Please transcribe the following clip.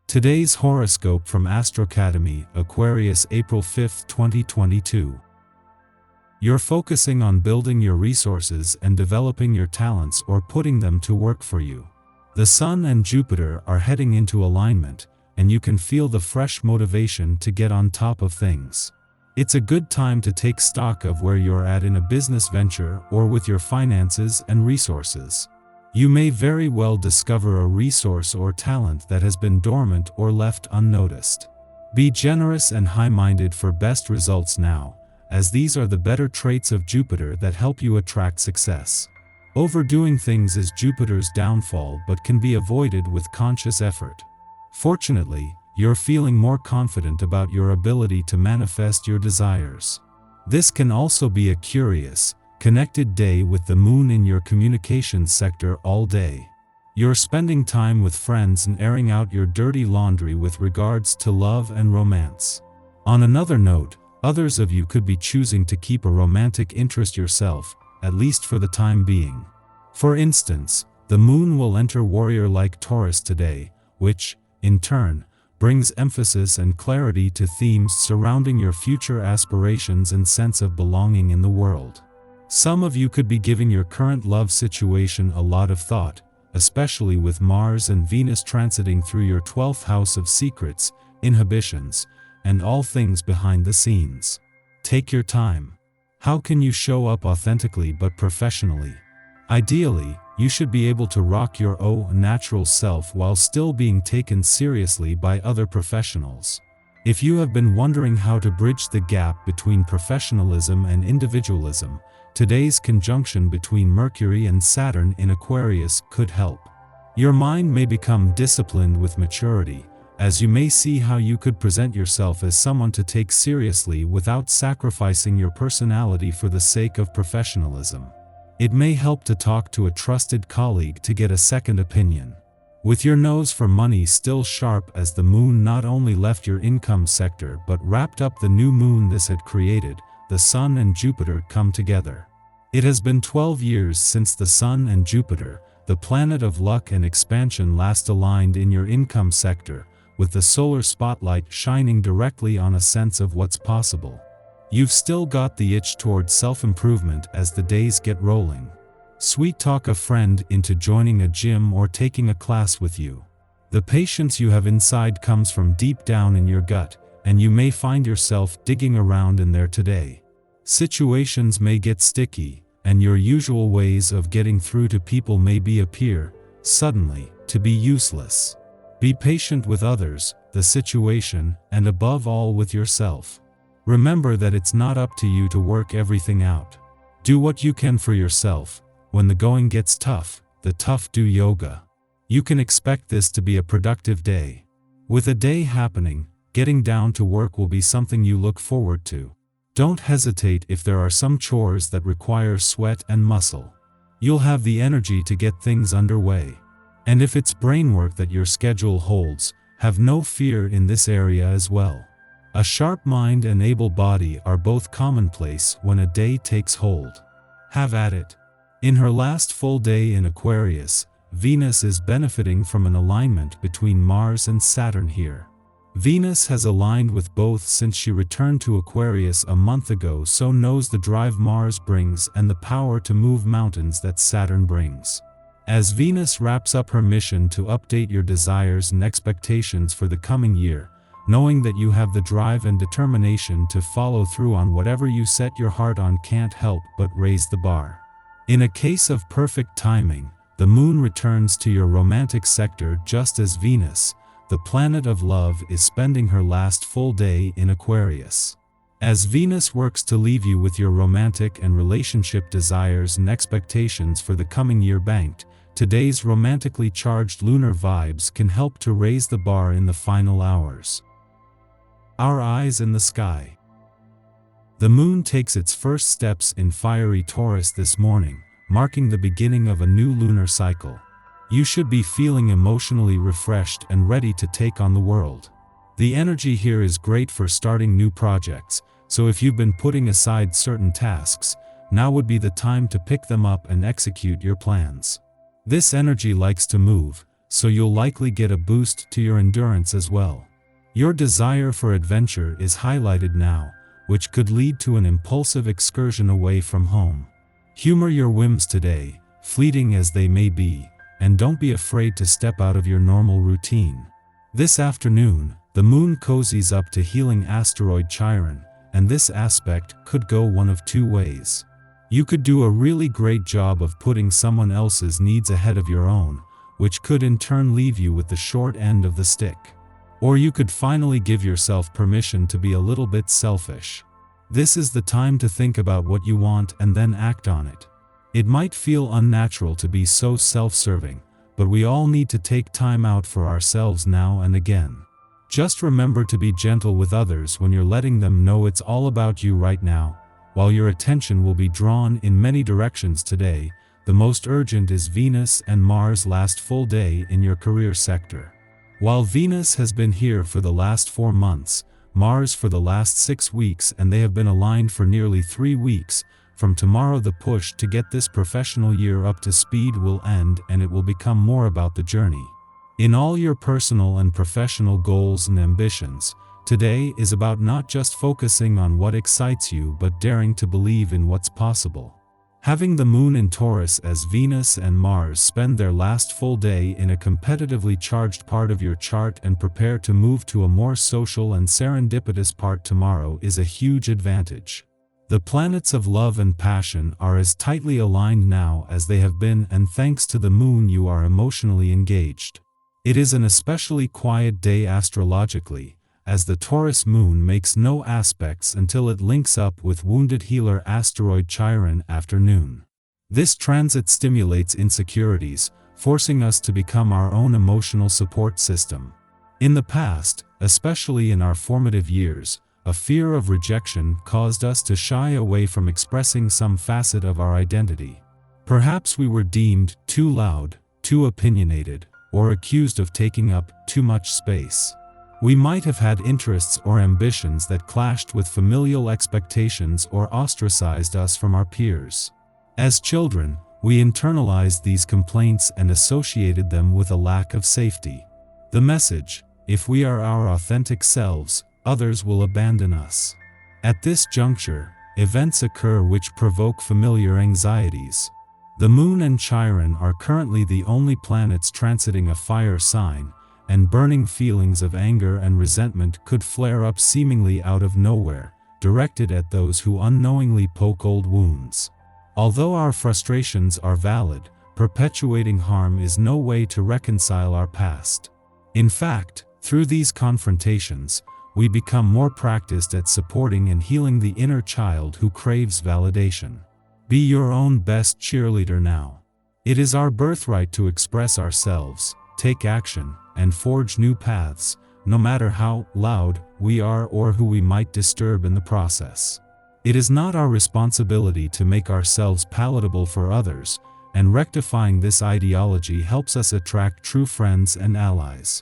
Today's horoscope from Astrocademy, Aquarius April 5, 2022. You're focusing on building your resources and developing your talents or putting them to work for you. The Sun and Jupiter are heading into alignment, and you can feel the fresh motivation to get on top of things. It's a good time to take stock of where you're at in a business venture or with your finances and resources. You may very well discover a resource or talent that has been dormant or left unnoticed. Be generous and high-minded for best results now, as these are the better traits of Jupiter that help you attract success. Overdoing things is Jupiter's downfall but can be avoided with conscious effort. Fortunately, you're feeling more confident about your ability to manifest your desires. This can also be a curious, connected day with the moon in your communications sector all day. You're spending time with friends and airing out your dirty laundry with regards to love and romance. On another note, others of you could be choosing to keep a romantic interest yourself, at least for the time being. For instance, the moon will enter warrior-like Taurus today, which, in turn, brings emphasis and clarity to themes surrounding your future aspirations and sense of belonging in the world. Some of you could be giving your current love situation a lot of thought, especially with Mars and Venus transiting through your 12th house of secrets, inhibitions, and all things behind the scenes. Take your time. How can you show up authentically but professionally? Ideally, you should be able to rock your natural self while still being taken seriously by other professionals. If you have been wondering how to bridge the gap between professionalism and individualism, today's conjunction between Mercury and Saturn in Aquarius could help. Your mind may become disciplined with maturity, as you may see how you could present yourself as someone to take seriously without sacrificing your personality for the sake of professionalism. It may help to talk to a trusted colleague to get a second opinion. With your nose for money still sharp as the moon not only left your income sector but wrapped up the new moon this had created, the Sun and Jupiter come together. It has been 12 years since the Sun and Jupiter, the planet of luck and expansion, last aligned in your income sector, with the solar spotlight shining directly on a sense of what's possible. You've still got the itch towards self-improvement as the days get rolling. Sweet talk a friend into joining a gym or taking a class with you. The patience you have inside comes from deep down in your gut, and you may find yourself digging around in there today. Situations may get sticky, and your usual ways of getting through to people may appear, suddenly, to be useless. Be patient with others, the situation, and above all with yourself. Remember that it's not up to you to work everything out. Do what you can for yourself. When the going gets tough, the tough do yoga. You can expect this to be a productive day. With a day happening, getting down to work will be something you look forward to. Don't hesitate if there are some chores that require sweat and muscle. You'll have the energy to get things underway. And if it's brainwork that your schedule holds, have no fear in this area as well. A sharp mind and able body are both commonplace when a day takes hold. Have at it. In her last full day in Aquarius, Venus is benefiting from an alignment between Mars and Saturn here. Venus has aligned with both since she returned to Aquarius a month ago, so knows the drive Mars brings and the power to move mountains that Saturn brings. As Venus wraps up her mission to update your desires and expectations for the coming year, knowing that you have the drive and determination to follow through on whatever you set your heart on can't help but raise the bar. In a case of perfect timing, the moon returns to your romantic sector just as Venus, the planet of love, is spending her last full day in Aquarius. As Venus works to leave you with your romantic and relationship desires and expectations for the coming year banked, today's romantically charged lunar vibes can help to raise the bar in the final hours. Our eyes in the sky. The moon takes its first steps in fiery Taurus this morning, marking the beginning of a new lunar cycle. You should be feeling emotionally refreshed and ready to take on the world. The energy here is great for starting new projects, so if you've been putting aside certain tasks, now would be the time to pick them up and execute your plans. This energy likes to move, so you'll likely get a boost to your endurance as well. Your desire for adventure is highlighted now, which could lead to an impulsive excursion away from home. Humor your whims today, fleeting as they may be, and don't be afraid to step out of your normal routine. This afternoon, the moon cozies up to healing asteroid Chiron, and this aspect could go one of two ways. You could do a really great job of putting someone else's needs ahead of your own, which could in turn leave you with the short end of the stick. Or you could finally give yourself permission to be a little bit selfish. This is the time to think about what you want and then act on it. It might feel unnatural to be so self-serving, but we all need to take time out for ourselves now and again. Just remember to be gentle with others when you're letting them know it's all about you right now. While your attention will be drawn in many directions today, the most urgent is Venus and Mars' last full day in your career sector. While Venus has been here for the last 4 months, Mars for the last 6 weeks, and they have been aligned for nearly 3 weeks, from tomorrow the push to get this professional year up to speed will end and it will become more about the journey. In all your personal and professional goals and ambitions, today is about not just focusing on what excites you but daring to believe in what's possible. Having the moon in Taurus as Venus and Mars spend their last full day in a competitively charged part of your chart and prepare to move to a more social and serendipitous part tomorrow is a huge advantage. The planets of love and passion are as tightly aligned now as they have been, and thanks to the moon you are emotionally engaged. It is an especially quiet day astrologically, as the Taurus moon makes no aspects until it links up with wounded healer asteroid Chiron afternoon. This transit stimulates insecurities, forcing us to become our own emotional support system. In the past, especially in our formative years, a fear of rejection caused us to shy away from expressing some facet of our identity. Perhaps we were deemed too loud, too opinionated, or accused of taking up too much space. We might have had interests or ambitions that clashed with familial expectations or ostracized us from our peers. As children, we internalized these complaints and associated them with a lack of safety. The message: if we are our authentic selves, others will abandon us. At this juncture, events occur which provoke familiar anxieties. The moon and Chiron are currently the only planets transiting a fire sign, and burning feelings of anger and resentment could flare up seemingly out of nowhere, directed at those who unknowingly poke old wounds. Although our frustrations are valid, perpetuating harm is no way to reconcile our past. In fact, through these confrontations, we become more practiced at supporting and healing the inner child who craves validation. Be your own best cheerleader now. It is our birthright to express ourselves, take action, and forge new paths, no matter how loud we are or who we might disturb in the process. It is not our responsibility to make ourselves palatable for others, and rectifying this ideology helps us attract true friends and allies.